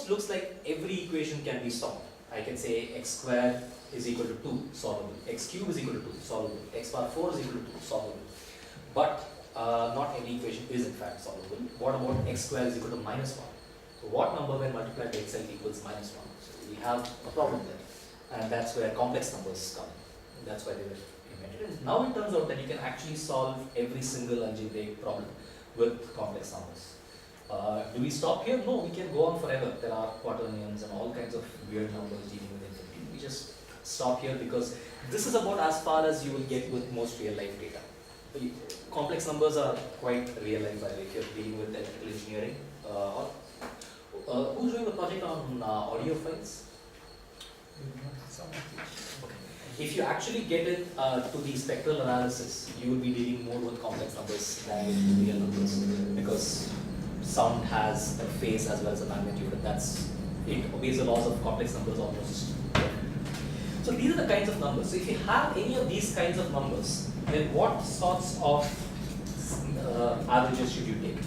almost looks like every equation can be solved. I can say x squared is equal to 2, solvable. X cube is equal to 2, solvable. X power 4 is equal to 2, solvable. But not every equation is in fact solvable. What about x squared is equal to minus 1? So what number when multiplied by itself equals minus 1? So we have a problem there. And that's where complex numbers come. And that's why they were invented. And now it turns out that you can actually solve every single algebraic problem with complex numbers. Do we stop here? No, we can go on forever. There are quaternions and all kinds of weird numbers dealing with infinity. We just stop here because this is about as far as you will get with most real life data. Complex numbers are quite real life, by the way, if you're dealing with electrical engineering. Who's doing the project on audio files? Okay. If you actually get it to the spectral analysis, you will be dealing more with complex numbers than with real numbers, because sound has a phase as well as a magnitude, and it obeys the laws of complex numbers almost. So these are the kinds of numbers. So if you have any of these kinds of numbers, then what sorts of averages should you take?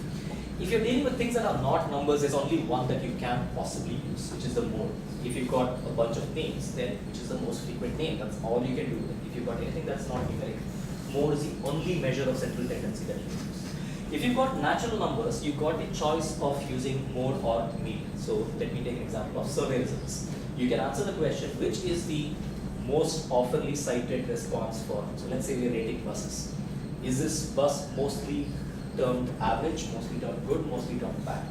If you're dealing with things that are not numbers, there's only one that you can possibly use, which is the mode. If you've got a bunch of names, then which is the most frequent name, that's all you can do. If you've got anything that's not numeric, mode is the only measure of central tendency that you use. If you've got natural numbers, you've got the choice of using mode or median. So let me take an example of survey results. You can answer the question, which is the most oftenly cited response for, so let's say we're rating buses. Is this bus mostly termed average, mostly termed good, mostly termed bad?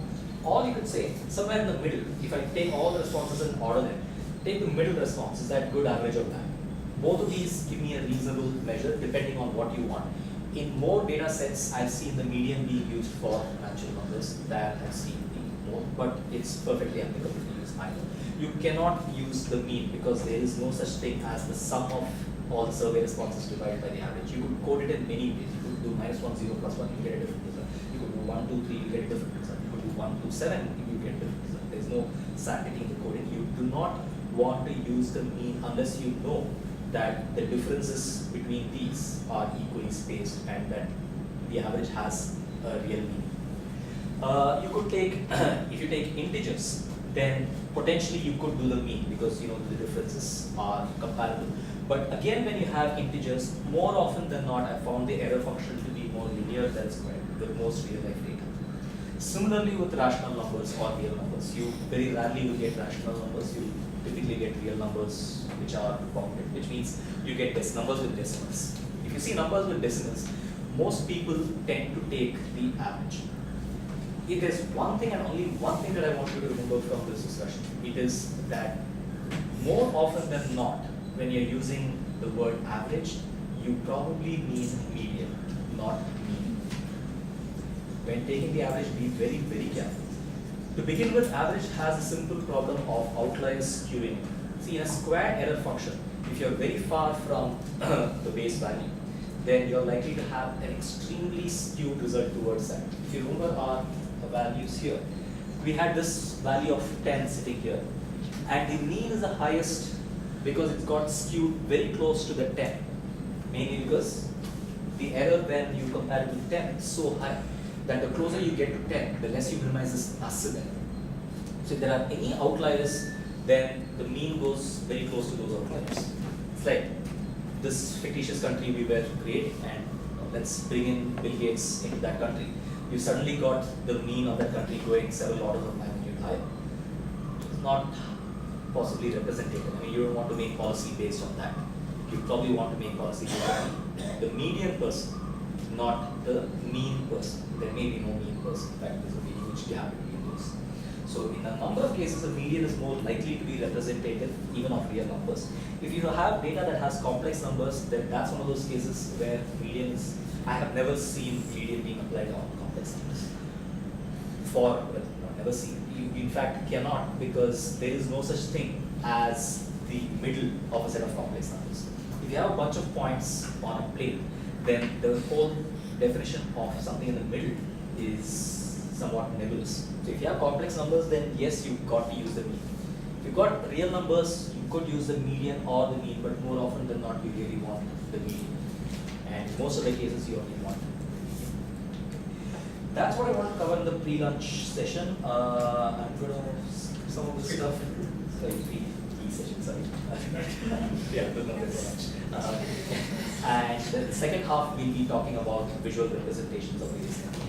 Or you could say, somewhere in the middle, if I take all the responses and order them, take the middle response, is that good, average or bad? Both of these give me a reasonable measure depending on what you want. In more data sets, I've seen the median being used for natural numbers than I've seen the mode, but it's perfectly applicable to use either. You cannot use the mean because there is no such thing as the sum of all the survey responses divided by the average. You could code it in many ways. You could do -1, 0, +1, you get a different result. You could do 1, 2, 3, you get a different result. You could do 1, 2, 7, you get a different result. There's no sanctity in the coding. You do not want to use the mean unless you know that the differences between these are equally spaced and that the average has a real meaning. You could take, if you take integers, then potentially you could do the mean because you know the differences are comparable. But again, when you have integers, more often than not, I found the error function to be more linear than squared with most real life data. Similarly with rational numbers or real numbers, you very rarely will get rational numbers. You typically get real numbers which are bounded, which means you get numbers with decimals. If you see numbers with decimals, most people tend to take the average. If there's one thing and only one thing that I want you to remember from this discussion, it is that more often than not, when you're using the word average, you probably mean median, not mean. When taking the average, be very, very careful. To begin with, average has a simple problem of outliers skewing. See, in a square error function, if you're very far from the base value, then you're likely to have an extremely skewed result towards that. If you remember our values here, we had this value of 10 sitting here, and the mean is the highest because it's got skewed very close to the 10, mainly because the error when you compare it with 10 is so high that the closer you get to 10, the less you minimize this asymptote. So if there are any outliers, then the mean goes very close to those outliers. It's like this fictitious country we were creating, and let's bring in Bill Gates into that country. You suddenly got the mean of that country going several orders of magnitude higher. It's not possibly representative. I mean, you don't want to make policy based on that. You probably want to make policy based on the median person, not the mean person. There may be no mean person. In fact, there's a very huge gap between those. So in a number of cases, the median is more likely to be representative even of real numbers. If you have data that has complex numbers, then that's one of those cases where median is, I have never seen median being applied on complex numbers. Never seen. You in fact cannot, because there is no such thing as the middle of a set of complex numbers. If you have a bunch of points on a plane, then the whole definition of something in the middle is somewhat nebulous. So if you have complex numbers, then yes, you've got to use the mean. If you've got real numbers, you could use the median or the mean, but more often than not, you really want the median. And in most of the cases, you only want the median. That's what I want to cover in the pre-lunch session. I'm going to skip some of the stuff. Sorry, three sessions, sorry. Yeah, but not so much. And the second half, we'll be talking about visual representations of various things.